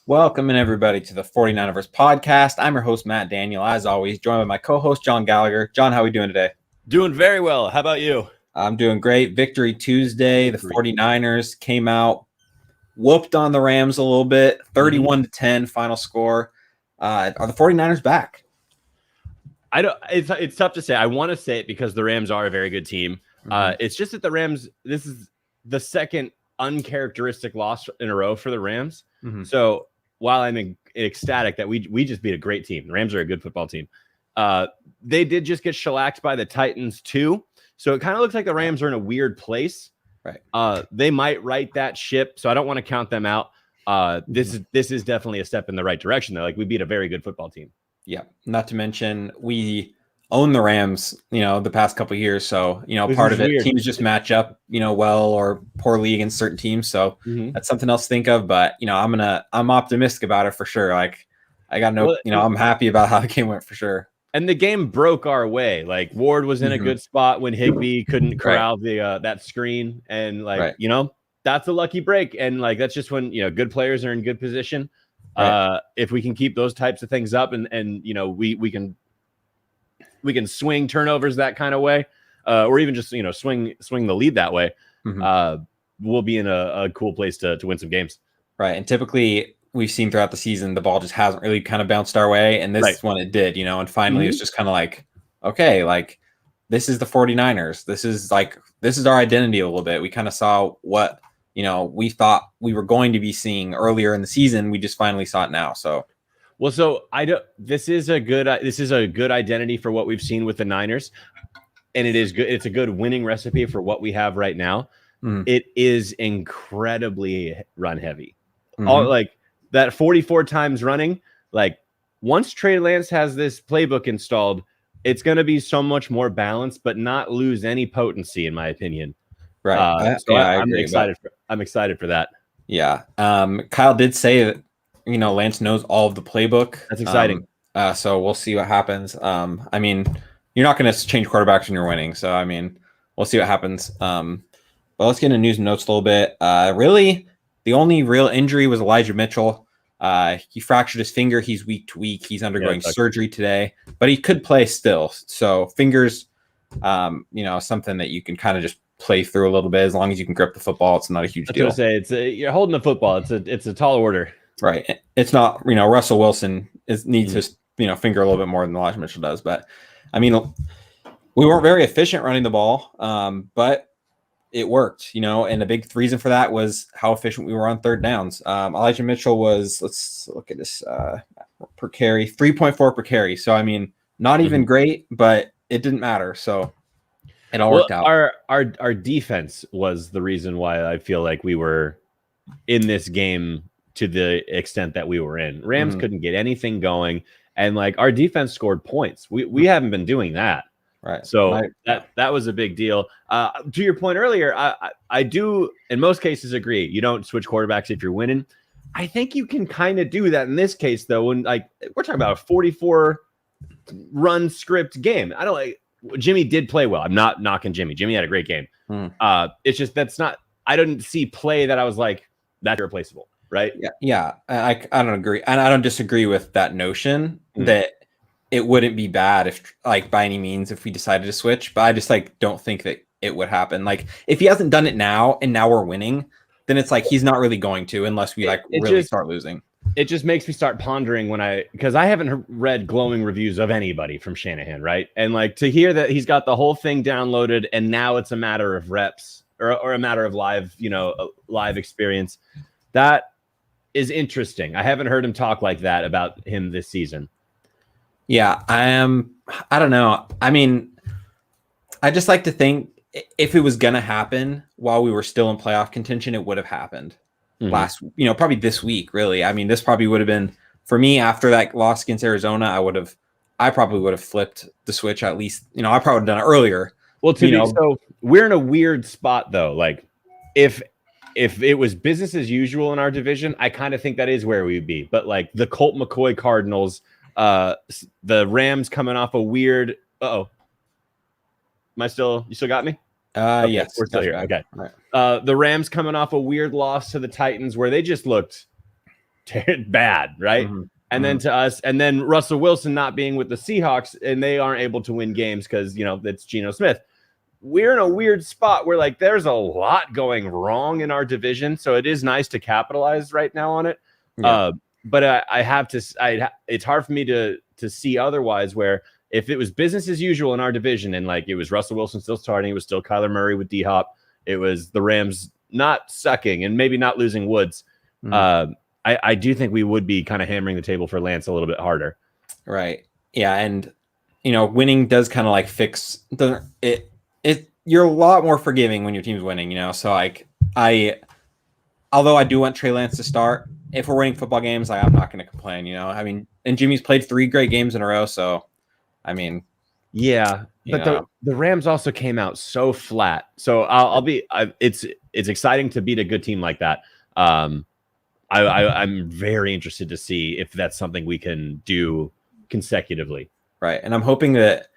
Welcome in everybody to the 49ers podcast. I'm your host, Matt Daniel, as always, joined by my co-host, John Gallagher. John, how are we doing today? Doing very well. How about you? I'm doing great. Victory Tuesday. The 49ers came out, whooped on the Rams a little bit, 31-10 final score. Are the 49ers back? It's tough to say. I want to say it because the Rams are a very good team. It's just that the Rams, this is the second uncharacteristic loss in a row for the Rams. So while I'm ecstatic that we just beat a great team, the Rams are a good football team. They did just get shellacked by the Titans too. So it kind of looks like the Rams are in a weird place. Right. They might right that ship. So I don't want to count them out. This is definitely a step in the right direction though. Like we beat a very good football team. Yeah. Not to mention we own the Rams, the past couple of years. So, part of it, weird. Teams just match up, well or poorly against certain teams. So that's something else to think of. But, I'm optimistic about it for sure. Like I got I'm happy about how the game went for sure. And the game broke our way. Like Ward was in a good spot when Higbee couldn't corral that screen. And that's a lucky break. And like, that's just when, good players are in good position. Right. If we can keep those types of things up and we can swing turnovers that kind of way, or even just swing the lead that way. We'll be in a cool place to win some games. Right, and typically we've seen throughout the season the ball just hasn't really kind of bounced our way, and this one it did. And finally it's just kind of like, okay, like this is the 49ers. This is our identity a little bit. We kind of saw what we thought we were going to be seeing earlier in the season. We just finally saw it now. So. Well, so this is a good identity for what we've seen with the Niners, and it is good. It's a good winning recipe for what we have right now. It is incredibly run heavy. All like that 44 times running. Like once Trey Lance has this playbook installed, it's going to be so much more balanced, but not lose any potency, in my opinion. Right. I'm excited. I'm excited for that. Yeah. Kyle did say that. Lance knows all of the playbook. That's exciting. So we'll see what happens. I mean, you're not going to change quarterbacks when you're winning. So, I mean, we'll see what happens. But let's get into news and notes a little bit. Really, the only real injury was Elijah Mitchell. He fractured his finger. He's week to week. He's undergoing surgery today, but he could play still. So fingers, something that you can kind of just play through a little bit as long as you can grip the football. It's not a huge deal. I was going to say you're holding the football. It's a tall order. Right. It's not, Russell Wilson needs his, finger a little bit more than Elijah Mitchell does. But I mean, we weren't very efficient running the ball, but it worked, and a big reason for that was how efficient we were on third downs. Elijah Mitchell was, let's look at this per carry, 3.4 per carry. So, I mean, not even great, but it didn't matter. So it all worked out. Our defense was the reason why I feel like we were in this game to the extent that we were in. Rams couldn't get anything going, and like our defense scored points. We haven't been doing that. Right. So that was a big deal. To your point earlier, I do in most cases agree. You don't switch quarterbacks if you're winning. I think you can kind of do that in this case though. When like we're talking about a 44 run script game. I don't like Jimmy did play well. I'm not knocking Jimmy. Jimmy had a great game. It's just I didn't see play that I was like that's irreplaceable. Right. Yeah. I don't agree. And I don't disagree with that notion that it wouldn't be bad if like by any means, if we decided to switch, but I just like, don't think that it would happen. Like if he hasn't done it now and now we're winning, then it's like, he's not really going to, unless we start losing. It just makes me start pondering because I haven't read glowing reviews of anybody from Shanahan. Right. And like to hear that he's got the whole thing downloaded and now it's a matter of reps or a matter of live experience. That is interesting. I haven't heard him talk like that about him this season. Yeah, I don't know. I mean, I just like to think if it was going to happen while we were still in playoff contention, it would have happened last, probably this week, really. I mean, this probably would have been for me after that loss against Arizona. I probably would have flipped the switch at least, I probably would have done it earlier. Well, so we're in a weird spot though. Like if it was business as usual in our division, I kind of think that is where we'd be. But like the Colt McCoy Cardinals, the Rams coming off a weird. You still got me? Okay, yes, we're still here. Okay. Right. The Rams coming off a weird loss to the Titans where they just looked bad, right? Mm-hmm. And then to us, and then Russell Wilson not being with the Seahawks, and they aren't able to win games because, you know, it's Geno Smith. We're in a weird spot where, like, there's a lot going wrong in our division. So it is nice to capitalize right now on it. Yeah. But I have to, it's hard for me to see otherwise, where if it was business as usual in our division and like it was Russell Wilson still starting, it was still Kyler Murray with D-Hop, it was the Rams not sucking and maybe not losing Woods. I do think we would be kind of hammering the table for Lance a little bit harder. Right. Yeah. And, you know, winning does kind of like fix it. You're a lot more forgiving when your team's winning, you know? So like although I do want Trey Lance to start, if we're winning football games, like, I'm not going to complain, you know? I mean, and Jimmy's played 3 great games in a row. So, I mean, yeah, but the Rams also came out so flat. So it's exciting to beat a good team like that. I'm very interested to see if that's something we can do consecutively. Right. And I'm hoping that,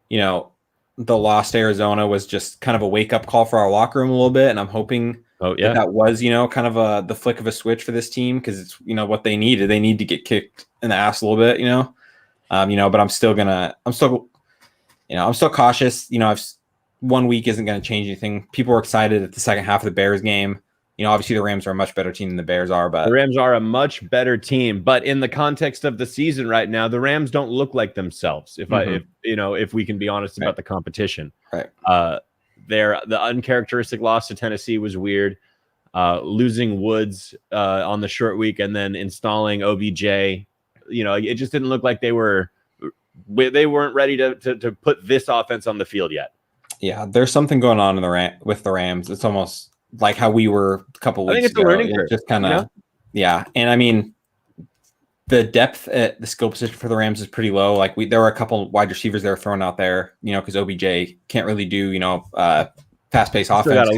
you know, the loss to Arizona was just kind of a wake-up call for our locker room a little bit. And I'm hoping that was, you know, kind of the flick of a switch for this team, because it's, you know, what they needed. They need to get kicked in the ass a little bit, you know? But I'm still cautious. You know, 1 week isn't going to change anything. People were excited at the second half of the Bears game. You know, obviously the Rams are a much better team than the Bears are, but the Rams are a much better team. But in the context of the season right now, the Rams don't look like themselves. If we can be honest about the competition, right? The uncharacteristic loss to Tennessee was weird. Losing Woods on the short week and then installing OBJ, you know, it just didn't look like they weren't ready to put this offense on the field yet. Yeah, there's something going on with the Rams. It's almost like how we were a couple weeks ago. I think it's a learning curve. Just kind of, yeah. And I mean, the depth at the skill position for the Rams is pretty low. Like there were a couple wide receivers that were thrown out there, you know, because OBJ can't really do, you know, fast-paced offense. He's got to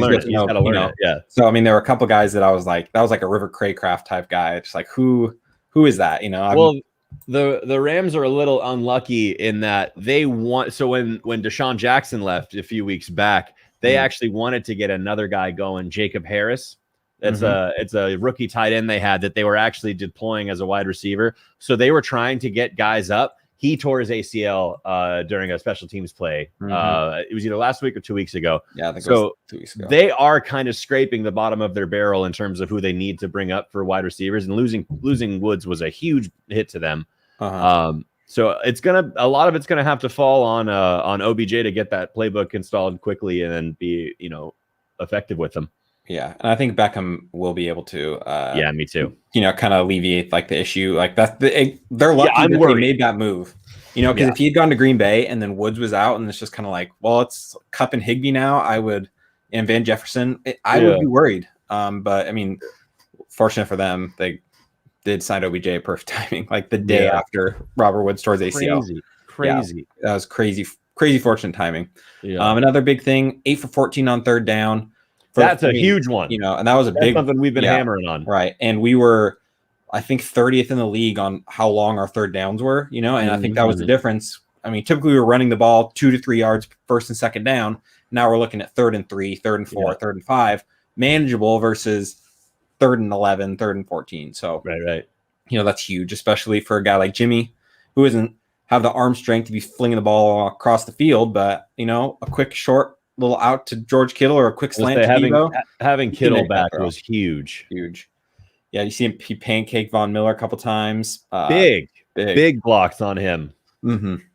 learn it. Yeah. So I mean, there were a couple guys that I was like, that was like a River Craycraft type guy. It's like, who is that? You know. The Rams are a little unlucky in that they want. So when Deshaun Jackson left a few weeks back, they actually wanted to get another guy going, Jacob Harris. It's a rookie tight end they had that they were actually deploying as a wide receiver. So they were trying to get guys up. He tore his ACL during a special teams play. It was either last week or 2 weeks ago. Yeah, I think it was 2 weeks ago. They are kind of scraping the bottom of their barrel in terms of who they need to bring up for wide receivers, and losing Woods was a huge hit to them. So a lot of it's gonna have to fall on OBJ to get that playbook installed quickly and then be, you know, effective with them. Yeah, and I think Beckham will be able to. Yeah, me too. You know, kind of alleviate like the issue. Like they're lucky that they made that move. You know, because if he had gone to Green Bay and then Woods was out, and it's just kind of like, well, it's Kupp and Higbee now. And Van Jefferson. I would be worried. But I mean, fortunate for them, they did sign OBJ at perfect timing, like the day after Robert Woods tore his ACL. Crazy. Yeah, that was crazy fortunate timing. Yeah. Another big thing: 8 for 14 on third down. That's a huge one, you know, and that was something we've been hammering on, right? And we were, I think, 30th in the league on how long our third downs were, you know, and I think that was the difference. I mean, typically we were running the ball 2 to 3 yards first and second down. Now we're looking at 3rd and 3, 3rd and 4, 3rd and 5, manageable versus 3rd and 11, 3rd and 14. So, right, you know, that's huge, especially for a guy like Jimmy, who doesn't have the arm strength to be flinging the ball across the field, but, you know, a quick short little out to George Kittle or a quick slant to Deebo. Having Kittle back was huge. Yeah, you see him pancake Von Miller a couple times. Big blocks on him.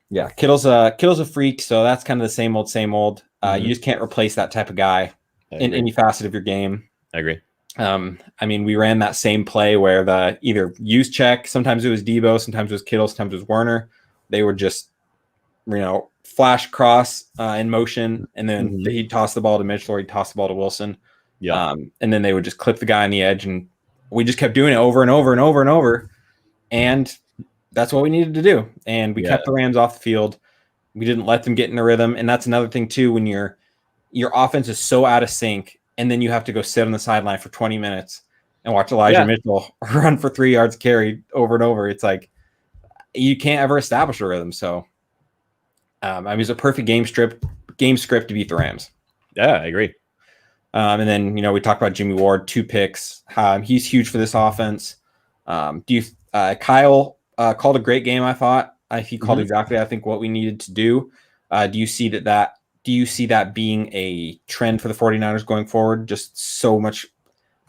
Yeah, Kittle's a freak, so that's kind of the same old. You just can't replace that type of guy in any facet of your game. I agree. I mean, we ran that same play where the either use check, sometimes it was Deebo, sometimes it was Kittle, sometimes it was Werner. They were just, you know, flash cross in motion, and then he'd toss the ball to Mitchell or he'd toss the ball to Wilson. Yeah. And then they would just clip the guy on the edge, and we just kept doing it over and over and over and over. And that's what we needed to do. And we kept the Rams off the field. We didn't let them get in a rhythm. And that's another thing too, when your offense is so out of sync, and then you have to go sit on the sideline for 20 minutes and watch Elijah Mitchell run for 3 yards carried over and over. It's like you can't ever establish a rhythm. So I mean, it's a perfect game script to beat the Rams. Yeah, I agree. And then, you know, we talked about Jimmy Ward, 2 picks. He's huge for this offense. Do you Kyle called a great game, I thought. He called exactly, I think, what we needed to do. Do you see that being a trend for the 49ers going forward? Just so much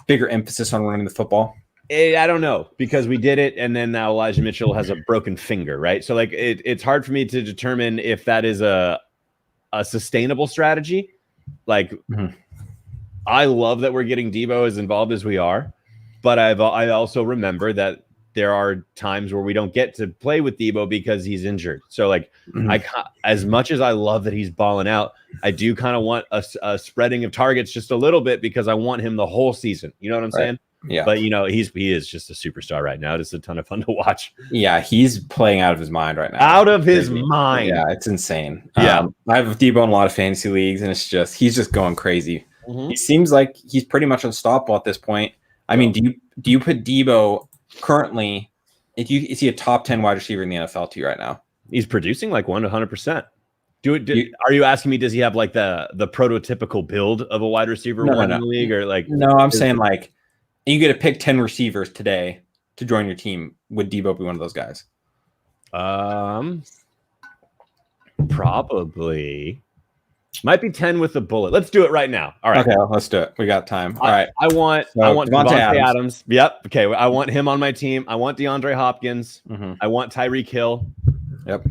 bigger emphasis on running the football? I don't know, because we did it, and then now Elijah Mitchell has a broken finger, right? So like it's hard for me to determine if that is a sustainable strategy. Like, I love that we're getting Deebo as involved as we are, but I also remember that there are times where we don't get to play with Deebo because he's injured. So like, as much as I love that he's balling out, I do kind of want a spreading of targets just a little bit, because I want him the whole season. You know what I'm saying? Yeah. But he is just a superstar right now. It's a ton of fun to watch. Yeah, he's playing out of his mind right now. Out of his mind. Yeah, it's insane. Yeah. I have Deebo in a lot of fantasy leagues, and he's just going crazy. He seems like he's pretty much unstoppable at this point. I mean, do you put Deebo currently? Is he a top 10 wide receiver in the NFL to you right now? He's producing like 100%. Are you asking me, does he have like the prototypical build of a wide receiver in the league, or like? No, I'm saying like, you get to pick 10 receivers today to join your team. Would Deebo be one of those guys? Probably. Might be 10 with a bullet. Let's do it right now. All right. Okay, let's do it. We got time. All right. I want Davante Adams. Yep. Okay. I want him on my team. I want DeAndre Hopkins. I want Tyreek Hill. Yep.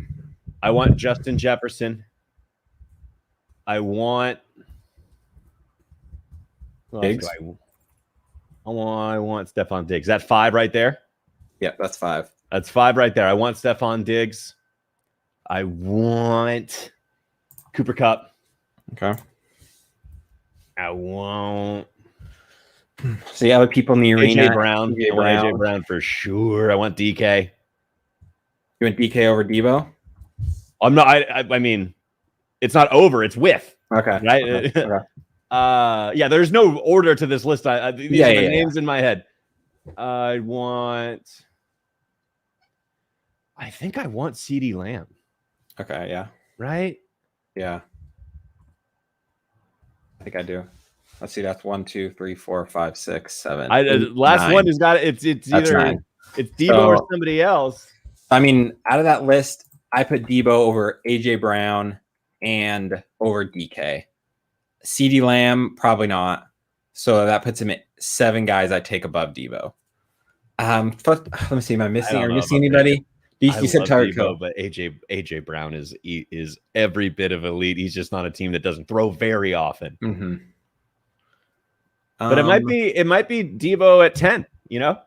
I want Justin Jefferson. I want Diggs. I want Stephon Diggs. Is that 5 right there? Yep, that's 5. That's 5 right there. I want Stephon Diggs. I want Cooper Kupp. Okay. I want. So you have people in the arena. AJ Brown. I want AJ Brown for sure. I want DK. You want DK over Deebo? I'm not. I mean, it's not over. It's with. Okay. Right. Okay. Yeah. There's no order to this list. These are the names in my head. I think I want CeeDee Lamb. Okay. Yeah. Right. Yeah. I think I do. Let's see. That's 1, 2, 3, 4, 5, 6, 7. Last 9. one has got it. It's either 9. It's Deebo or somebody else. I mean, out of that list, I put Deebo over AJ Brown and over DK. CeeDee Lamb, probably not. So that puts him at 7 guys I take above Deebo. Let me see. Am I missing? Are you missing anybody? You said Tyreek Hill, but AJ Brown is every bit of elite. He's just not a team that doesn't throw very often. But it might be Deebo at 10. You know?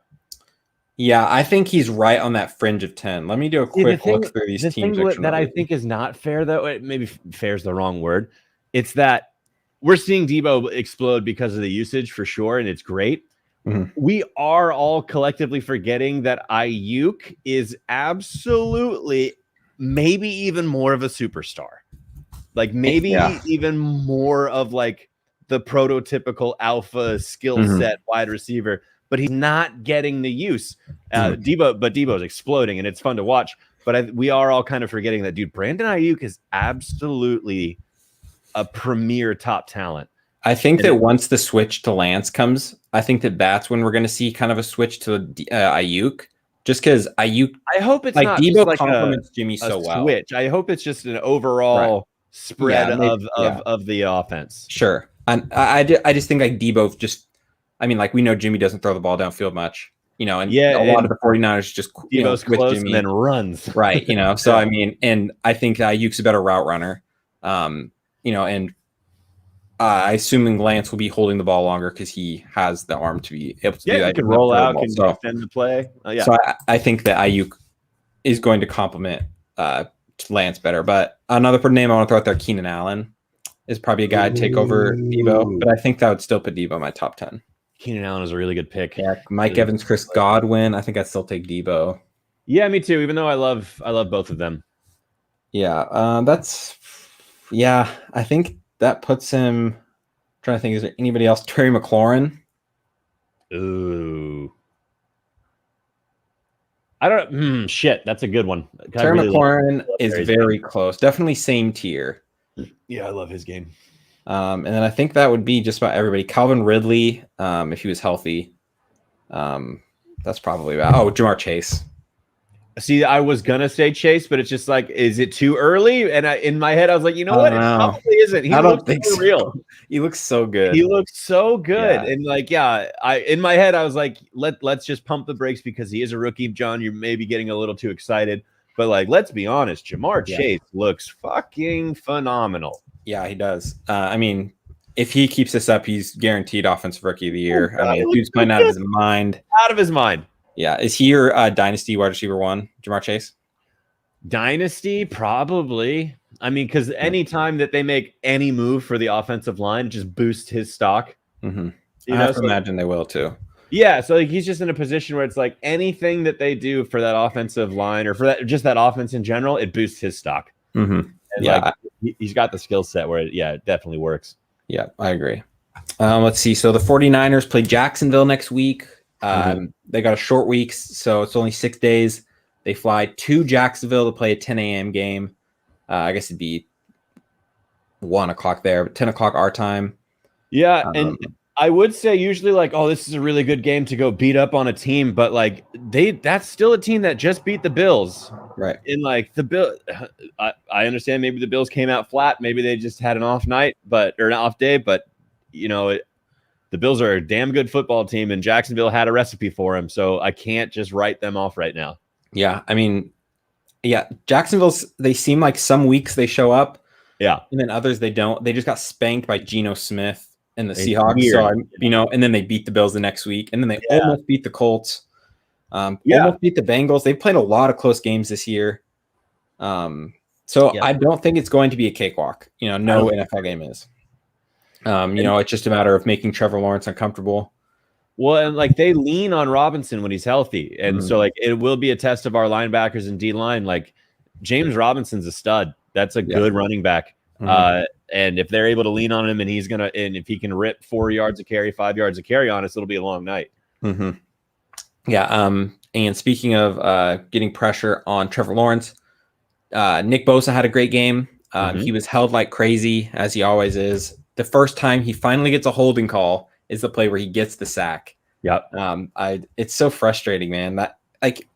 Yeah, I think he's right on that fringe of 10. Let me do a quick look through these teams. That I think is not fair, though. Maybe fair is the wrong word. It's that we're seeing Deebo explode because of the usage for sure, and it's great. We are all collectively forgetting that Ayuk is absolutely maybe even more of a superstar. Like maybe even more of like the prototypical alpha skill set wide receiver, but he's not getting the use. Deebo's exploding, and it's fun to watch. But we are all kind of forgetting that, dude, Brandon Ayuk is absolutely a premier top talent. I think that once the switch to Lance comes, I think that's when we're going to see kind of a switch to Ayuk. Just because Ayuk, I hope it's like not Deebo like complements Jimmy so well. Switch. I hope it's just an overall spread of the offense. Sure, and I just think like Deebo just, I mean, like we know Jimmy doesn't throw the ball downfield much, you know, and a lot of the 49ers just Deebo's close Jimmy, and then runs right, you know. So I mean, and I think Ayuk's a better route runner, you know, and. Assuming Lance will be holding the ball longer because he has the arm to be able to do that. He can roll out, can defend the play. So I think that Ayuk is going to complement Lance better. But another name I want to throw out there, Keenan Allen, is probably a guy to take over Deebo. But I think that would still put Deebo in my top 10. Keenan Allen is a really good pick. Yeah, Mike Evans, Chris Godwin. I think I'd still take Deebo. Yeah, me too. Even though I love both of them. Yeah, I think. That puts him. I'm trying to think, is there anybody else? Terry McLaurin. Ooh. I don't. Shit, that's a good one. Terry McLaurin is very close. Definitely same tier. Yeah, I love his game. And then I think that would be just about everybody. Calvin Ridley, if he was healthy. That's probably about. Oh, Ja'Marr Chase. See, I was gonna say Chase, but it's just like, is it too early? And in my head, I was like, you know what? It probably isn't. He looks so real. He looks so good. He looks so good. Yeah. And like, yeah, in my head, I was like, let's just pump the brakes because he is a rookie. John, you're maybe getting a little too excited. But like, let's be honest, Ja'Marr Chase looks fucking phenomenal. Yeah, he does. I mean, if he keeps this up, he's guaranteed offensive rookie of the year. I mean, dude's playing out of his mind. Out of his mind. Yeah. Is he your dynasty wide receiver 1, Ja'Marr Chase? Dynasty, probably. I mean, because anytime that they make any move for the offensive line, just boosts his stock. Mm-hmm. I have to imagine they will too. Yeah, so like he's just in a position where it's like anything that they do for that offensive line or for that offense in general, it boosts his stock. Mm-hmm. And like, he's got the skill set where it definitely works. Yeah, I agree. Let's see. So the 49ers play Jacksonville next week. They got a short week, so it's only 6 days. They fly to Jacksonville to play a 10 a.m. game. I guess it'd be 1 o'clock there, but 10 o'clock our time. Yeah, and I would say usually like, oh, this is a really good game to go beat up on a team, but like that's still a team that just beat the Bills. Right. And like the Bill, I understand maybe the Bills came out flat. Maybe they just had an off night, or an off day, but you know, the Bills are a damn good football team and Jacksonville had a recipe for them. So I can't just write them off right now. Yeah. I mean, yeah, Jacksonville's, they seem like some weeks they show up. Yeah. And then others they don't. They just got spanked by Geno Smith and the Seahawks. So, and then they beat the Bills the next week. And then they almost beat the Colts. Almost beat the Bengals. They've played a lot of close games this year. I don't think it's going to be a cakewalk. No NFL game is. It's just a matter of making Trevor Lawrence uncomfortable. Well, and like they lean on Robinson when he's healthy. And so like it will be a test of our linebackers and D-line. Like James Robinson's a stud. That's a good running back. And if they're able to lean on him and if he can rip 4 yards a carry, 5 yards a carry on us, it'll be a long night. Mm-hmm. Yeah. And speaking of getting pressure on Trevor Lawrence, Nick Bosa had a great game. He was held like crazy, as he always is. The first time he finally gets a holding call is the play where he gets the sack. Yep. It's so frustrating, man. That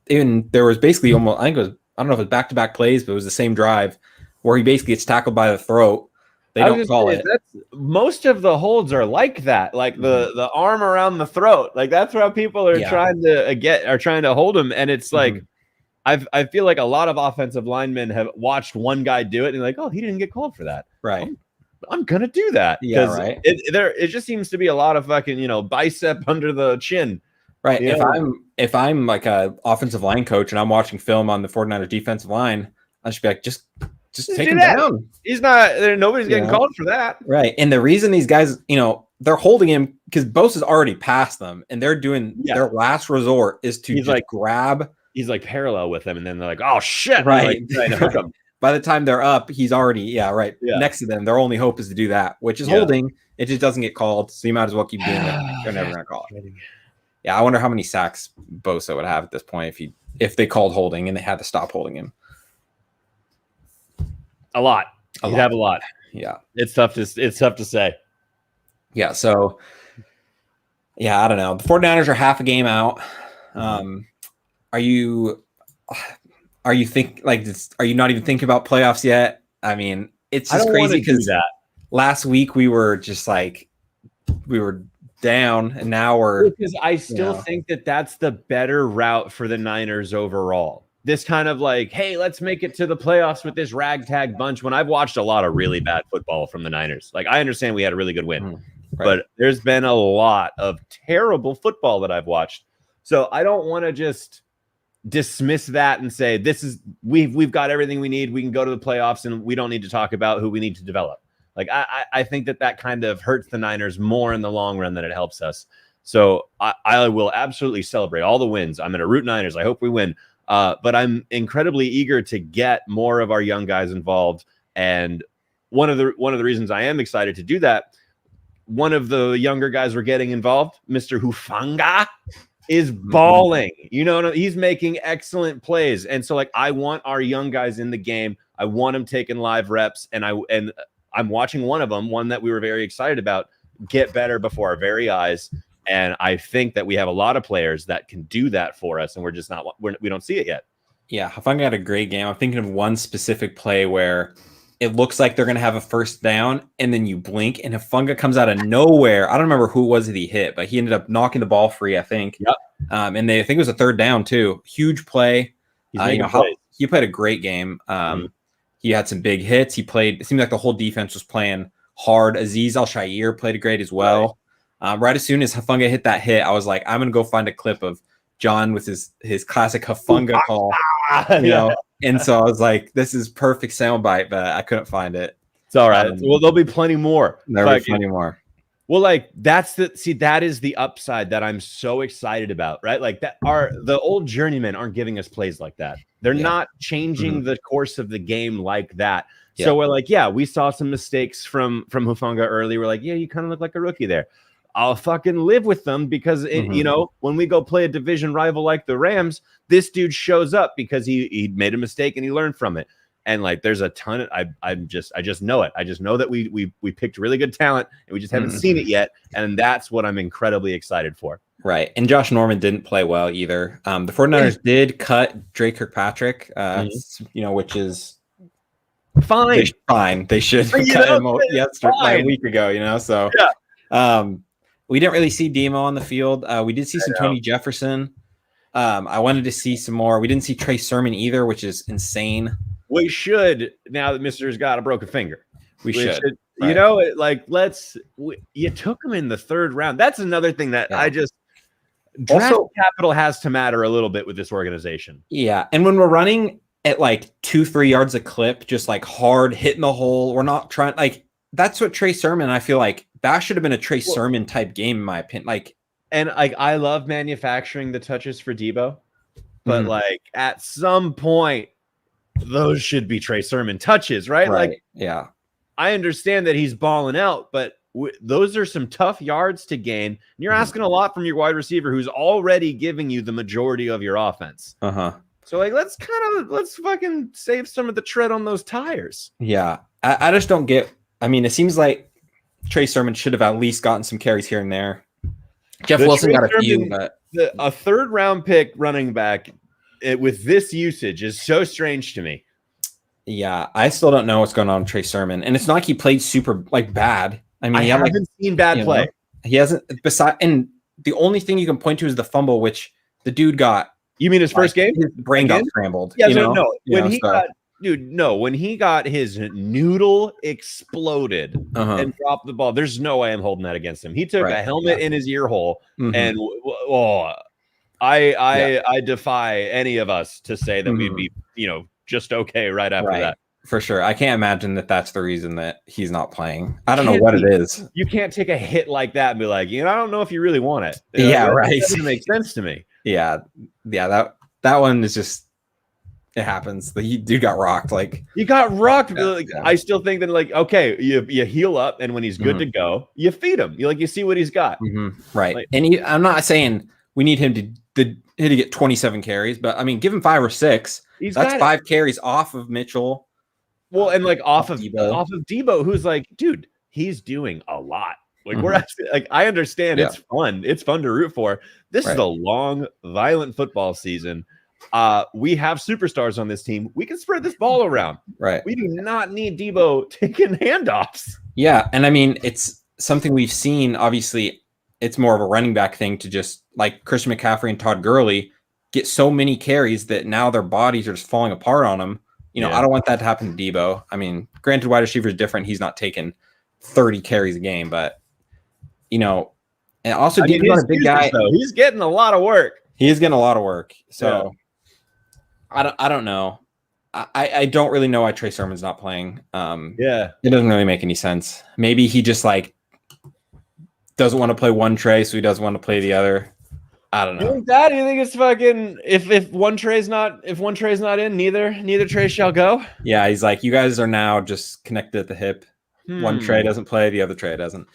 even there was basically almost, I don't know if it was back-to-back plays, but it was the same drive where he basically gets tackled by the throat. They don't call it. Most of the holds are like that, like the arm around the throat. Like that's how people are trying to hold him. And it's like, I feel like a lot of offensive linemen have watched one guy do it and like, oh, he didn't get called for that. Right. I'm gonna do that. Yeah, right. It just seems to be a lot of fucking, bicep under the chin. Right. If I'm like a offensive line coach and I'm watching film on the 49ers defensive line, I should be like, just take him down. He's not there. Nobody's getting called for that. Right. And the reason these guys, they're holding him because Bosa's already past them and they're doing their last resort is to grab. He's like parallel with them. And then they're like, oh shit. Right. Trying to hook him. By the time they're up, he's already, next to them. Their only hope is to do that, which is holding. It just doesn't get called. So you might as well keep doing it. They're never going to call it. Yeah. I wonder how many sacks Bosa would have at this point if they called holding and they had to stop holding him. A lot. He'd have a lot. Yeah. It's tough to say. Yeah. So, I don't know. The 49ers are half a game out. Are you not even thinking about playoffs yet? I mean, it's just crazy because last week we were just like, we were down and now we're. Because I still think that that's the better route for the Niners overall. This kind of like, hey, let's make it to the playoffs with this ragtag bunch. When I've watched a lot of really bad football from the Niners, like I understand we had a really good win, but there's been a lot of terrible football that I've watched. So I don't want to just dismiss that and say we've got everything we need. We can go to the playoffs and we don't need to talk about who we need to develop. Like I think that kind of hurts the Niners more in the long run than it helps us. So I will absolutely celebrate all the wins. I'm going to root Niners. I hope we win. But I'm incredibly eager to get more of our young guys involved. And one of the reasons I am excited to do that, one of the younger guys we're getting involved, Mr. Hufanga, is balling. He's making excellent plays. And so like I want our young guys in the game. I want them taking live reps. And I'm watching one of them, one that we were very excited about, get better before our very eyes. And I think that we have a lot of players that can do that for us, and we're just not. We don't see it yet. Yeah, Hufanga had a great game. I'm thinking of one specific play where it looks like they're going to have a first down, and then you blink, and Hufanga comes out of nowhere. I don't remember who it was that he hit, but he ended up knocking the ball free, I think. Yep. And I think it was a third down too. Huge play. He played a great game. He had some big hits. It seemed like the whole defense was playing hard. Azeez Al-Shaair played great as well. Right as soon as Hufanga hit that hit, I was like, I'm going to go find a clip of John with his classic Hufanga call. And so I was like, this is perfect soundbite, but I couldn't find it. It's all right. Well, there'll be plenty more. There'll be plenty more. Well, like that is the upside that I'm so excited about, right? Like the old journeymen aren't giving us plays like that. They're not changing the course of the game like that. Yeah. So we're like, we saw some mistakes from Hufanga early. We're like, you kind of look like a rookie there. I'll fucking live with them because when we go play a division rival like the Rams, this dude shows up because he made a mistake and he learned from it. And like, there's a ton of, I just know it. I just know that we picked really good talent and we just haven't seen it yet. And that's what I'm incredibly excited for. Right. And Josh Norman didn't play well either. The 49ers did cut Drake Kirkpatrick, which is fine. They should cut him a week ago, so we didn't really see Demo on the field. We did see some Tony Jefferson. I wanted to see some more. We didn't see Trey Sermon either, which is insane. We should, now that Mister's got a broken finger. We should. Right. You took him in the third round. That's another thing that draft capital has to matter a little bit with this organization. Yeah. And when we're running at 2-3 yards a clip, just hard hitting the hole, we're not trying, that's what Trey Sermon, I feel like that should have been a Trey Sermon type game, in my opinion. I love manufacturing the touches for Debo, but at some point, those should be Trey Sermon touches, right? I understand that he's balling out, but those are some tough yards to gain. And you're asking a lot from your wide receiver who's already giving you the majority of your offense. So let's fucking save some of the tread on those tires. Yeah. I just don't get, it seems like Trey Sermon should have at least gotten some carries here and there. Jeff Wilson got a few, but a third round pick running back with this usage is so strange to me. Yeah, I still don't know what's going on with Trey Sermon, and it's not like he played super bad. I haven't seen bad play. He hasn't. And the only thing you can point to is the fumble, which the dude got. You mean his first game? His brain got scrambled. Yeah, when he got his noodle exploded and dropped the ball, there's no way I'm holding that against him. He took a helmet in his ear hole, and I defy any of us to say that we'd be, just okay right after that. For sure. I can't imagine that that's the reason that he's not playing. I don't know what it is. You can't take a hit like that and be like, I don't know if you really want it. Right. It doesn't make sense to me. Yeah. That one is just, it happens. The dude got rocked. He got rocked. I still think that okay, you heal up, and when he's good to go, you feed him. You see what he's got. Right. And I'm not saying we need him to get 27 carries, but give him 5 or 6. That's 5 carries off of Mitchell. Well, and off of Debo, who's dude, he's doing a lot. We're actually I understand it's fun. It's fun to root for. This is a long, violent football season. We have superstars on this team. We can spread this ball around. Right. We do not need Debo taking handoffs. Yeah, and it's something we've seen. Obviously, it's more of a running back thing to just Christian McCaffrey and Todd Gurley get so many carries that now their bodies are just falling apart on them. I don't want that to happen to Debo. Granted, wide receiver is different. He's not taking 30 carries a game, but and also Debo's a big guy. He's getting a lot of work. He is getting a lot of work. So I don't know. I don't really know why Trey Sermon's not playing. It doesn't really make any sense. Maybe he just doesn't want to play one Trey, so he doesn't want to play the other. I don't know. You think it's fucking if one Trey's not in, neither Trey shall go? Yeah, he's you guys are now just connected at the hip. One Trey doesn't play, the other Trey doesn't.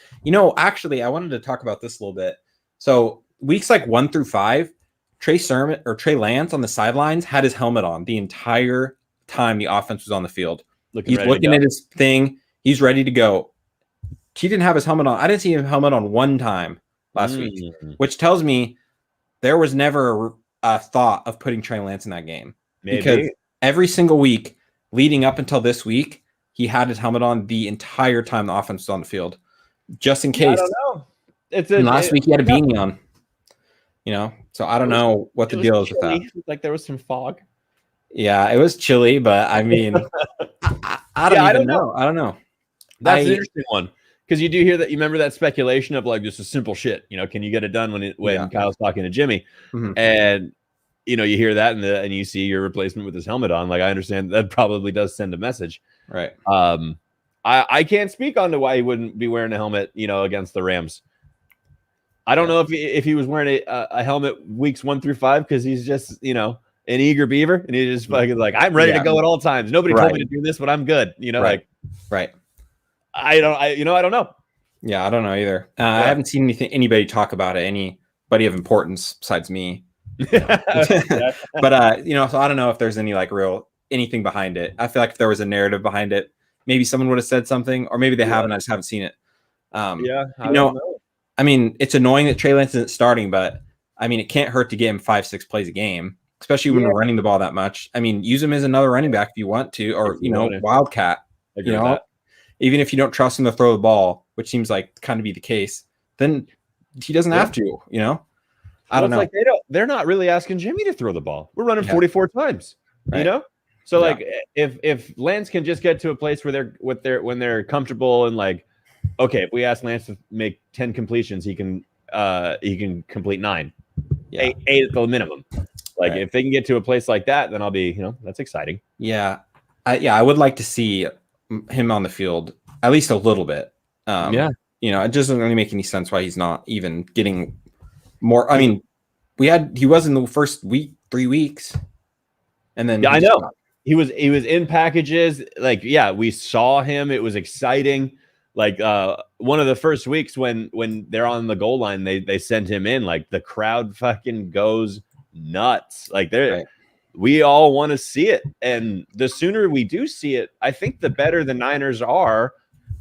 Actually, I wanted to talk about this a little bit. So weeks 1 through 5, Trey Sermon or Trey Lance on the sidelines had his helmet on the entire time the offense was on the field. He's looking at his thing. He's ready to go. He didn't have his helmet on. I didn't see his helmet on one time last week, which tells me there was never a thought of putting Trey Lance in that game. Maybe. Because every single week leading up until this week, he had his helmet on the entire time the offense was on the field, just in case. I don't know. Last week he had a beanie on, so I don't know what the deal is with that. Like there was some fog. Yeah, it was chilly, but I mean, I don't know. I don't know. That's an interesting one. Because you do hear that. You remember that speculation of like, this is simple shit. Can you get it done when Kyle's talking to Jimmy? And you hear that and you see your replacement with his helmet on. Like, I understand that probably does send a message. Right. I can't speak on to why he wouldn't be wearing a helmet, against the Rams. I don't know if he was wearing a helmet weeks 1 through 5 because he's just, an eager beaver and he just fucking like, I'm ready to go at all times. Nobody told me to do this, but I'm good. Right. I don't know. Yeah, I don't know either. I haven't seen anybody talk about it. Anybody of importance besides me. But so I don't know if there's any like real anything behind it. I feel like if there was a narrative behind it, maybe someone would have said something, or maybe they haven't. I just haven't seen it. I don't know. I mean, it's annoying that Trey Lance isn't starting, but I mean, it can't hurt to get him 5-6 plays a game, especially when we're running the ball that much. I mean, use him as another running back if you want to, or wildcat. Even if you don't trust him to throw the ball, which seems like kind of be the case, then he doesn't have to. I don't know. Like they're not really asking Jimmy to throw the ball. We're running 44 times. Right. So like if Lance can just get to a place where when they're comfortable and like, okay, if we ask Lance to make 10 completions, he can complete 9, 8 at the minimum. Like if they can get to a place like that, then I'll be, that's exciting. Yeah. I would like to see him on the field at least a little bit. It doesn't really make any sense why he's not even getting more. I mean, he was in the first 3 weeks, and then I know he was in packages. Like, we saw him. It was exciting. Like one of the first weeks when they're on the goal line, they sent him in. Like the crowd fucking goes nuts. Like we all want to see it, and the sooner we do see it, I think the better the Niners are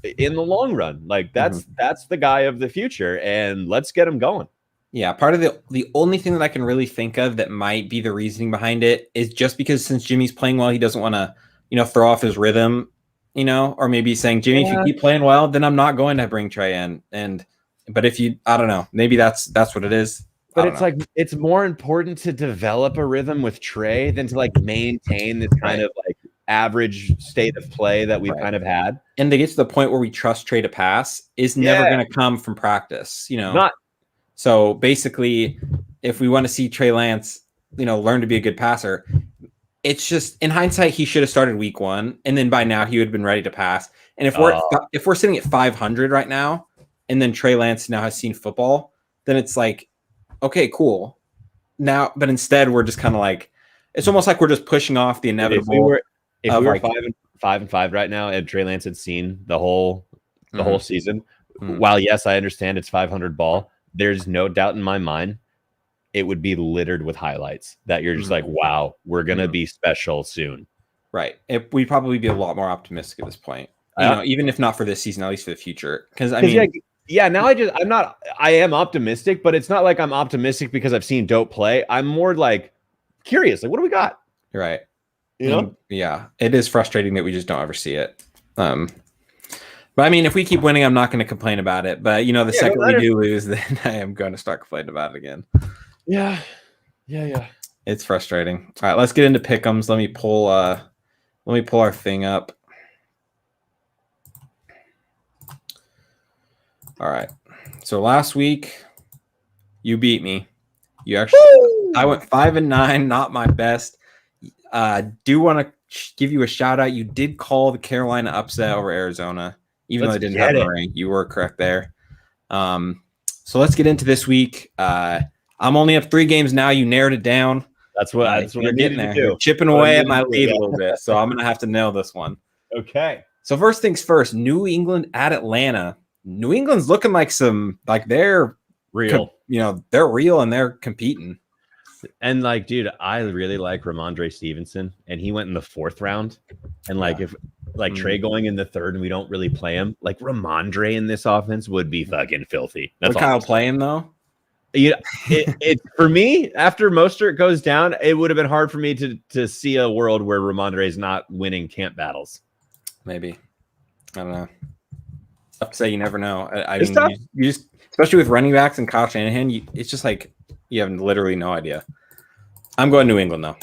in the long run. Like that's the guy of the future, and let's get him going. Yeah, part of the only thing that I can really think of that might be the reasoning behind it is just because since Jimmy's playing well, he doesn't want to, throw off his rhythm, or maybe saying, Jimmy, if you keep playing well, then I'm not going to bring Trey in. But if you, I don't know, maybe that's what it is. But it's like, it's more important to develop a rhythm with Trey than to like maintain this kind of like average state of play that we've kind of had. And to get to the point where we trust Trey to pass is never going to come from practice, So basically, if we want to see Trey Lance, learn to be a good passer, it's just in hindsight, he should have started week 1. And then by now he would have been ready to pass. And if we're sitting at 500 right now, and then Trey Lance now has seen football, then it's like, okay, cool. Now, but instead we're just kind of like, it's almost like we're just pushing off the inevitable. If we were 5-5 right now, and Trey Lance had seen the whole season, while yes, I understand it's 500 ball, there's no doubt in my mind it would be littered with highlights that you're just like, wow, we're gonna be special soon. Right. We'd probably be a lot more optimistic at this point. Even if not for this season, at least for the future. Because I mean. Now I am optimistic, but it's not like I'm optimistic because I've seen dope play. I'm more like curious. Like, what do we got? Right. Yeah. It is frustrating that we just don't ever see it. But I mean, if we keep winning, I'm not going to complain about it. But the second we do lose, then I am going to start complaining about it again. Yeah. It's frustrating. All right, let's get into pick'ems. Let me pull our thing up. All right. So last week you beat me. I went 5-9, not my best. Do want to give you a shout out. You did call the Carolina upset over Arizona, even though they didn't have a ring. You were correct there. So let's get into this week. I'm only up 3 games now. You narrowed it down. That's what you're getting there. You're chipping away at my lead a little bit. So I'm gonna have to nail this one. Okay. So first things first, New England at Atlanta. New England's looking like they're real. They're real and they're competing. And like, dude, I really like Ramondre Stevenson, and he went in the 4th round. And like, if like Trey going in the 3rd and we don't really play him, like Ramondre in this offense would be fucking filthy. Would Kyle play him though? Yeah, it for me, after Mostert goes down, it would have been hard for me to see a world where Ramondre is not winning camp battles. Maybe. I don't know. Tough to say. You never know. I mean, you just, especially with running backs and Kyle Shanahan, it's just like you have literally no idea. I'm going New England though.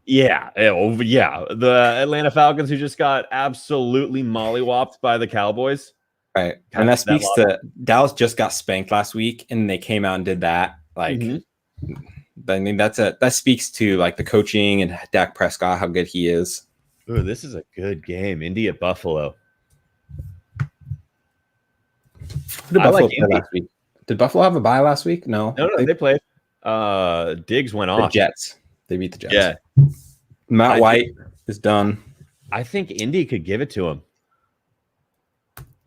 Yeah. The Atlanta Falcons, who just got absolutely mollywopped by the Cowboys. Right. And that speaks to Dallas just got spanked last week and they came out and did that. Like, I mean, that speaks to like the coaching and Dak Prescott, how good he is. Ooh, this is a good game. Indy at Buffalo. Who did Buffalo play last week? Did Buffalo have a bye last week? No, they played. Diggs went off. The Jets. They beat the Jets. Yeah. Matt White is done. I think Indy could give it to him.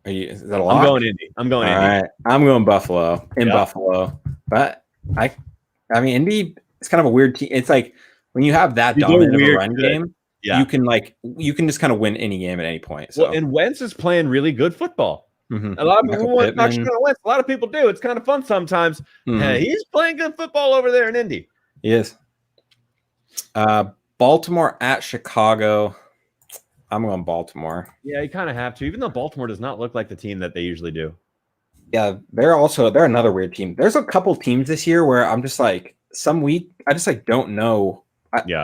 Is that a lot? I'm going Indy. All right. I'm going Buffalo Buffalo. But I mean, Indy is kind of a weird team. It's like when you have that dominant of a run game, you can just kind of win any game at any point. So. Well, and Wentz is playing really good football. A lot of people want to talk Wentz. A lot of people do. It's kind of fun sometimes. He's playing good football over there in Indy. He is. Baltimore at Chicago. I'm going Baltimore. Yeah, you kind of have to, even though Baltimore does not look like the team that they usually do. Yeah, they're another weird team. There's a couple teams this year where I'm just like, some week I just like don't know. I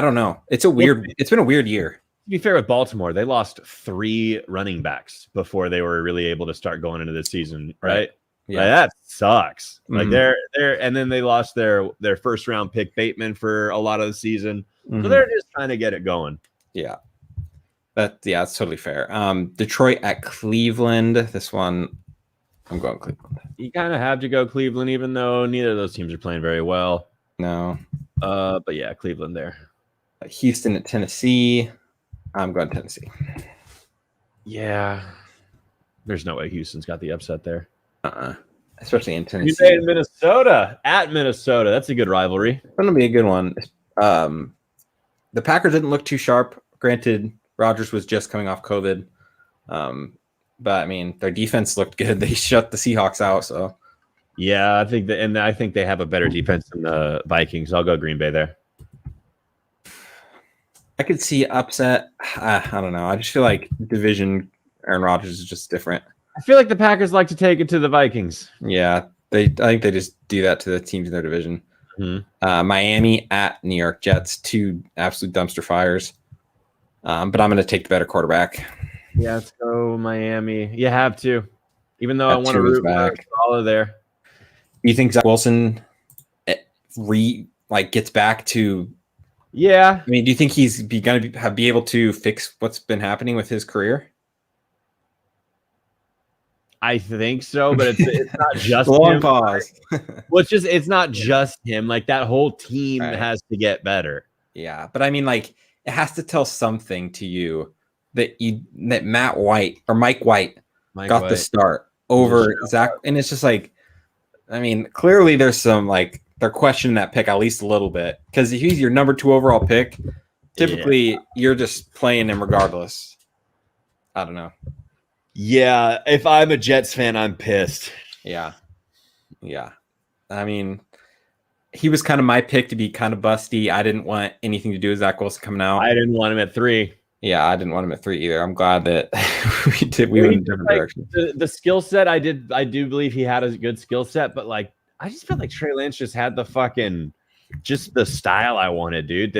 don't know. It's been a weird year. To be fair with Baltimore, they lost 3 running backs before they were really able to start going into this season, right? Yeah, like, that sucks. Like they're and then they lost their 1st round pick Bateman for a lot of the season. So they're just trying to get it going. Yeah. That's totally fair. Detroit at Cleveland. This one, I'm going Cleveland. You kind of have to go Cleveland, even though neither of those teams are playing very well. No. But yeah, Cleveland there. Houston at Tennessee. I'm going Tennessee. Yeah. There's no way Houston's got the upset there. Especially in Tennessee. You say in Minnesota. At Minnesota. That's a good rivalry. It's going to be a good one. The Packers didn't look too sharp. Granted, Rodgers was just coming off COVID. But I mean, their defense looked good. They shut the Seahawks out. So yeah, I think they have a better defense than the Vikings. I'll go Green Bay there. I could see upset. I don't know. I just feel like division Aaron Rodgers is just different. I feel like the Packers like to take it to the Vikings. Yeah, I think they just do that to the teams in their division. Miami at New York Jets, 2 absolute dumpster fires. But I'm going to take the better quarterback. Yeah, let's go Miami. You have to, even though I want to root for Salah there. Do you think Zach Wilson gets back to? Yeah. I mean, do you think he's going to be able to fix what's been happening with his career? I think so, but it's not just long him. Pause. Well, it's not just him. Like that whole team has to get better. Yeah, but I mean, like it has to tell something to you that Matt White or Mike White got the start over Zach, and it's just like, I mean, clearly there's some like they're questioning that pick at least a little bit because if he's your number 2 overall pick, typically you're just playing him regardless. I don't know. Yeah, if I'm a Jets fan, I'm pissed. Yeah. I mean, he was kind of my pick to be kind of busty. I didn't want anything to do with Zach Wilson coming out. I didn't want him at 3. Yeah, I didn't want him at 3 either. I'm glad that we went in a different direction. The skill set, I do believe he had a good skill set, but like I just felt like Trey Lance just had the style I wanted, dude.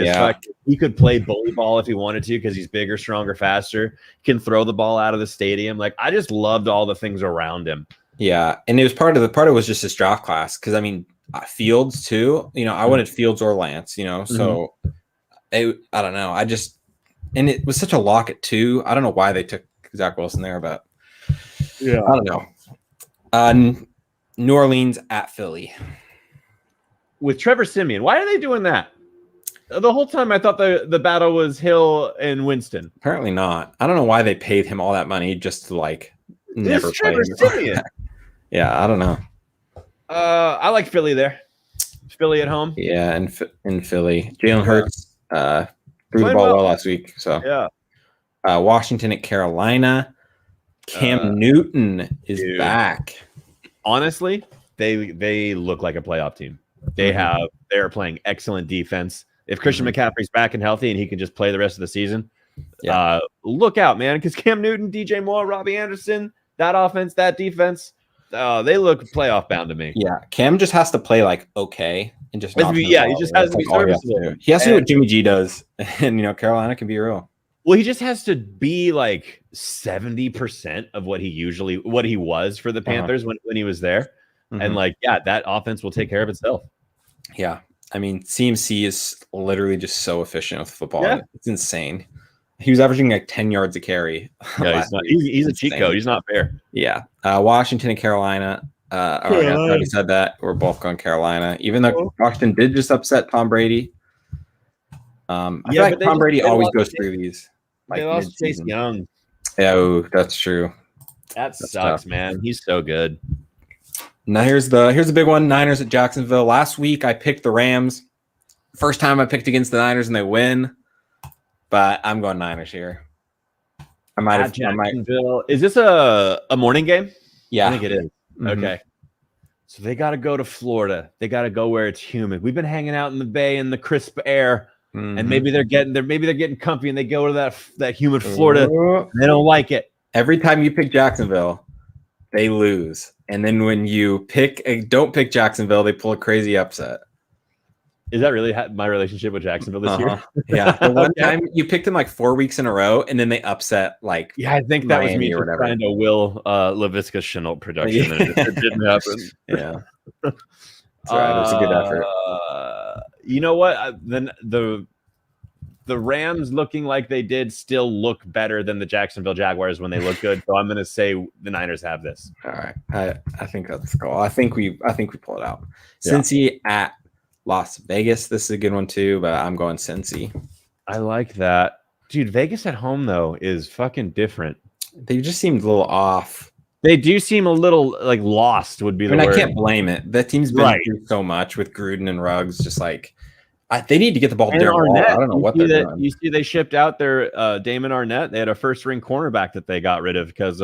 He could play bully ball if he wanted to because he's bigger, stronger, faster. He can throw the ball out of the stadium. Like I just loved all the things around him. Yeah, and it was part of it was just his draft class because I mean Fields too. You know, I wanted Fields or Lance. You know, so I don't know. And it was such a lock at 2. I don't know why they took Zach Wilson there, but yeah, I don't know. New Orleans at Philly. With Trevor Siemian. Why are they doing that? The whole time I thought the battle was Hill and Winston. Apparently not. I don't know why they paid him all that money just to like never play Trevor Siemian. Yeah, I don't know. I like Philly there. Philly at home. Yeah, in Philly. Jalen Hurts threw the ball well last week. So yeah. Washington at Carolina. Cam Newton is back. Honestly, they look like a playoff team. They're playing excellent defense. If Christian McCaffrey's back and healthy and he can just play the rest of the season, look out, man, because Cam Newton, DJ Moore, Robbie Anderson, that offense, that defense, they look playoff bound to me. Yeah, Cam just has to play like okay and just he just has to be serviceable. He has to do what Jimmy G does, and Carolina can be real. Well, he just has to be like 70% of what he was for the Panthers when he was there. And that offense will take care of itself. Yeah. I mean, CMC is literally just so efficient with football. Yeah. It's insane. He was averaging like 10 yards a carry. Yeah, he's a cheat code. He's not fair. Yeah. Washington and Carolina. I already said that. We're both going Carolina. Even though Washington did just upset Tom Brady. I feel like Tom Brady always goes through these. They lost Chase Young. Yeah, that's true. That sucks, man. He's so good. Now here's the big one. Niners at Jacksonville. Last week I picked the Rams. First time I picked against the Niners and they win. But I'm going Niners here. I might have Jacksonville. Is this a morning game? Yeah. I think it is. Mm-hmm. Okay. So they got to go to Florida. They got to go where it's humid. We've been hanging out in the Bay in the crisp air. Mm-hmm. And maybe they're getting comfy and they go to that humid Florida. They don't like it. Every time you pick Jacksonville, they lose. And then when you don't pick Jacksonville, they pull a crazy upset. Is that really my relationship with Jacksonville this year? Yeah. The one time you picked them like 4 weeks in a row, and then they upset like I think that Miami was me trying to will LaVisca Chenault production. And it didn't happen. Yeah. That's right. It was a good effort. You know what? Then the Rams looking like they did still look better than the Jacksonville Jaguars when they look good. So I'm going to say the Niners have this. All right. I think that's cool. I think we pull it out. Yeah. Cincy at Las Vegas. This is a good one too, but I'm going Cincy. I like that. Dude, Vegas at home though is fucking different. They just seemed a little off. They do seem a little like lost would be the word. I can't blame it. That team's been through so much with Gruden and Ruggs. Just like they need to get the ball. Arnett, I don't know what they're doing. You see, they shipped out their Damon Arnett. They had a first-ring cornerback that they got rid of because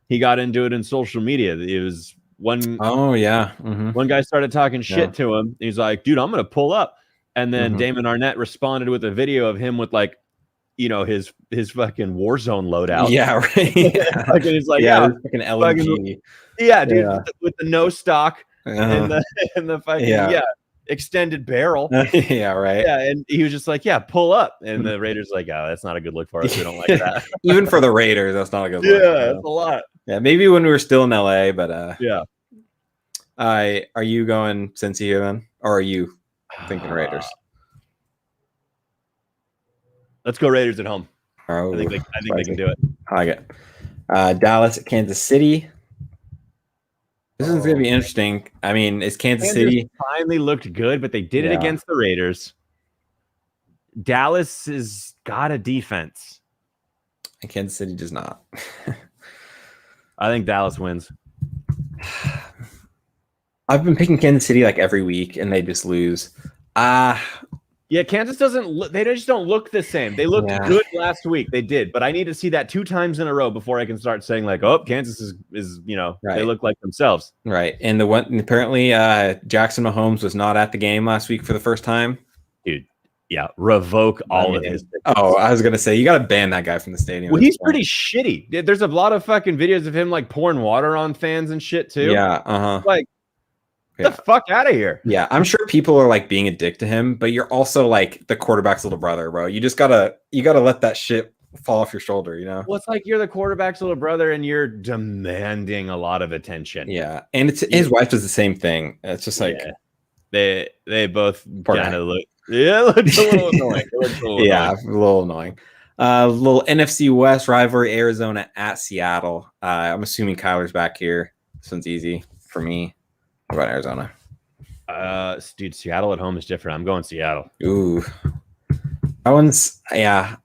he got into it in social media. It was one. Oh yeah. Mm-hmm. One guy started talking shit to him. He's like, "Dude, I'm gonna pull up," and then Damon Arnett responded with a video of him with like, his fucking Warzone loadout. Yeah, right. Yeah. He's like, fucking LMG. Yeah, dude, with the no stock and the fucking extended barrel. Yeah, right. Yeah, and he was just like, pull up. And the Raiders like, that's not a good look for us. We don't like that. Even for the Raiders, that's not a good look. Yeah, that's a lot. Yeah, maybe when we were still in LA, but yeah. Are you going Cincy here then? Or are you thinking Raiders? Let's go Raiders at home. Oh, I think they can do it. I like it. Dallas at Kansas City. This is going to be interesting. I mean, is Kansas City finally looked good, but they did it against the Raiders. Dallas has got a defense. And Kansas City does not. I think Dallas wins. I've been picking Kansas City like every week, and they just lose. Yeah, Kansas they just don't look the same. They looked good last week. They did, but I need to see that 2 times in a row before I can start saying like, oh, Kansas is they look like themselves. Right. And apparently Jackson Mahomes was not at the game last week for the first time. Dude, revoke all of his tickets. Oh, I was going to say, you got to ban that guy from the stadium. Well, he's pretty shitty. There's a lot of fucking videos of him like pouring water on fans and shit too. Yeah, Like, get the fuck out of here. Yeah, I'm sure people are like being a dick to him, but you're also like the quarterback's little brother, bro. You just gotta let that shit fall off your shoulder, Well, it's like you're the quarterback's little brother and you're demanding a lot of attention. Yeah, and his wife does the same thing. It's just like they both kind of look a little annoying. A little annoying. Little NFC West rivalry, Arizona at Seattle. I'm assuming Kyler's back here. This one's easy for me. What about Arizona? Dude, Seattle at home is different. I'm going Seattle. Ooh, that one's I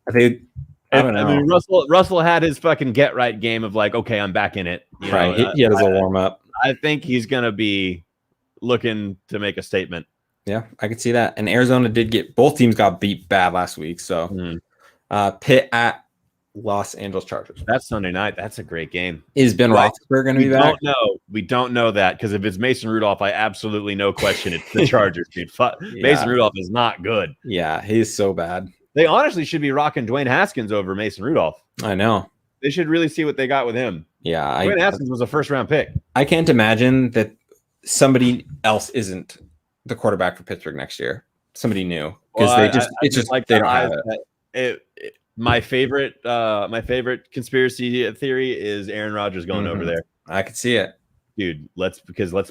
don't know. I mean, Russell had his fucking get right game of like, okay, I'm back in it. He had his little warm up. I think he's gonna be looking to make a statement. Yeah, I could see that. And Arizona did both teams got beat bad last week. So Pitt at Los Angeles Chargers. That's Sunday night. That's a great game. Is Ben Roethlisberger going to be back? We don't know that, because if it's Mason Rudolph, I absolutely no question it's the Chargers, dude. Mason Rudolph is not good. Yeah, he's so bad. They honestly should be rocking Dwayne Haskins over Mason Rudolph. I know. They should really see what they got with him. Yeah. Dwayne Haskins was a first-round pick. I can't imagine that somebody else isn't the quarterback for Pittsburgh next year. Somebody new. Because they don't have it. My favorite conspiracy theory is Aaron Rodgers going over there. I could see it. Dude, let's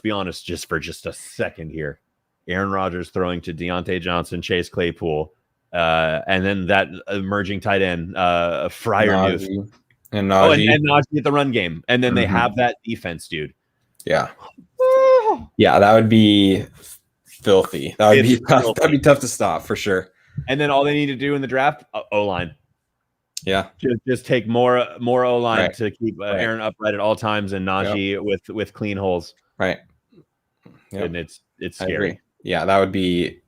be honest, just for a second here. Aaron Rodgers throwing to Deontay Johnson, Chase Claypool, and then that emerging tight end, Freiermuth. And Najee. And Najee at the run game. And then they have that defense, dude. Yeah. Yeah, that would be filthy. That would be tough. That'd be tough to stop for sure. And then all they need to do in the draft, O-line. Yeah. Just take more O-line to keep Aaron upright at all times, and Najee with clean holes. Right. Yep. And it's scary. Yeah, that would be.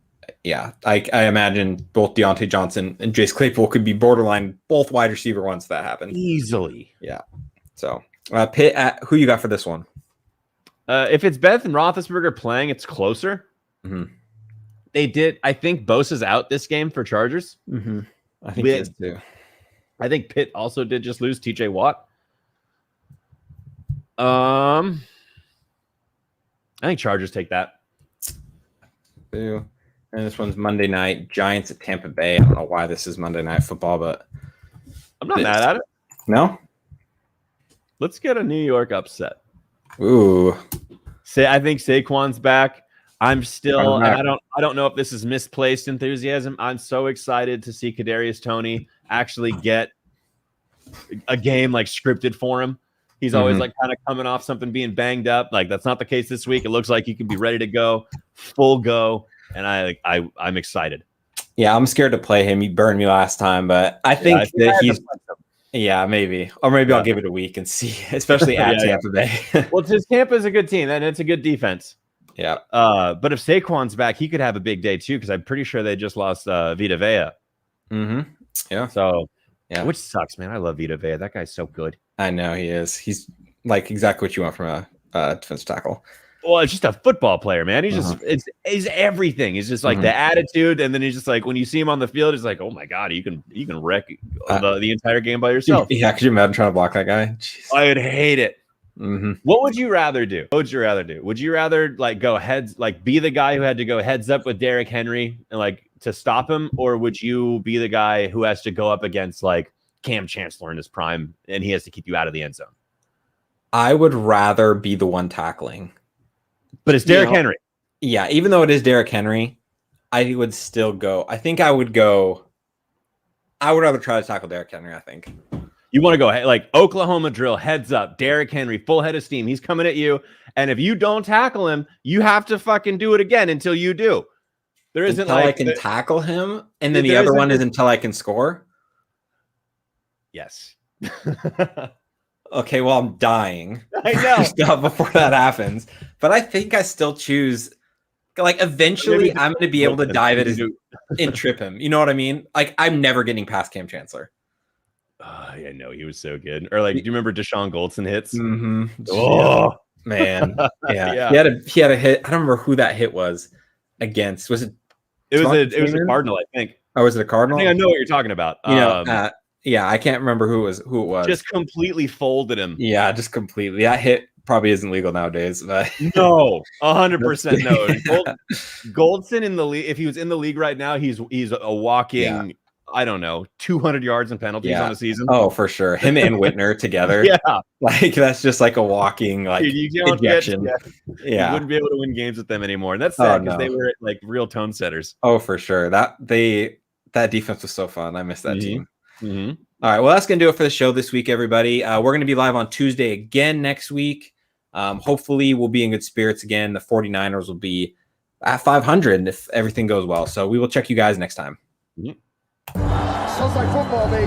Yeah, I imagine both Deontay Johnson and Chase Claypool could be borderline both wide receiver once that happens. Easily. Yeah. So Pitt at who you got for this one? If it's Beth and Roethlisberger playing, it's closer. They did. I think Bosa's out this game for Chargers. I think he is too. I think Pitt also did just lose TJ Watt. I think Chargers take that. And this one's Monday night. Giants at Tampa Bay. I don't know why this is Monday Night Football, but I'm not mad at it. No? Let's get a New York upset. Ooh. I think Saquon's back. I'm still, and I don't know if this is misplaced enthusiasm. I'm so excited to see Kadarius Toney actually get a game like scripted for him. He's always like kind of coming off something, being banged up. Like that's not the case this week. It looks like he can be ready to go, full go, and I'm excited. Yeah, I'm scared to play him. He burned me last time, but I think that he's. Yeah, maybe. Or maybe I'll give it a week and see, especially at Tampa Bay. Well, Tampa's a good team, and it's a good defense. Yeah. But if Saquon's back, he could have a big day too, because I'm pretty sure they just lost Vita Vea. Yeah. So, which sucks, man. I love Vita Vea. That guy's so good. I know he is. He's like exactly what you want from a defensive tackle. Well, it's just a football player, man. He's just he's everything. He's just like the attitude, and then he's just like when you see him on the field, it's like, oh my god, you can wreck the entire game by yourself. Yeah, could you imagine trying to block that guy? Jeez. I would hate it. What would you rather do? Would you rather like go heads, like be the guy who had to go heads up with Derrick Henry and like to stop him, or would you be the guy who has to go up against like Cam Chancellor in his prime and he has to keep you out of the end zone? I would rather be the one tackling. But it's Derrick Henry. Yeah, even though it is Derrick Henry, I would still go. I think I would go. I would rather try to tackle Derrick Henry, I think. You want to go like Oklahoma drill, heads up, Derrick Henry, full head of steam. He's coming at you. And if you don't tackle him, you have to fucking do it again until you do. There isn't until like I can tackle him. And then the other one is until I can score. Yes. Okay, well, I'm dying. I know. Before that happens. But I think I still choose. Like, eventually, I'm going to be able to dive it and trip him. You know what I mean? Like, I'm never getting past Cam Chancellor. Yeah, no, he was so good. Or like, do you remember Deshaun Goldson hits? Oh man, yeah. He had a hit. I don't remember who that hit was against. Was it? It was a Cardinal, I think. Oh, was it a Cardinal? I think I know what you're talking about. Yeah, I can't remember who it was. Just completely folded him. Yeah, just completely. That hit probably isn't legal nowadays. But no, 100% no. Goldson in the league. If he was in the league right now, he's a walking. Yeah. I don't know, 200 yards and penalties on the season. Oh, for sure. Him and Whitner together. Yeah. Like, that's just like a walking, like, injection. You wouldn't be able to win games with them anymore. And that's sad because they were like real tone setters. Oh, for sure. That defense was so fun. I miss that team. All right. Well, that's going to do it for the show this week, everybody. We're going to be live on Tuesday again next week. Hopefully, we'll be in good spirits again. The 49ers will be at 500 if everything goes well. So we will check you guys next time. Sounds like football, baby.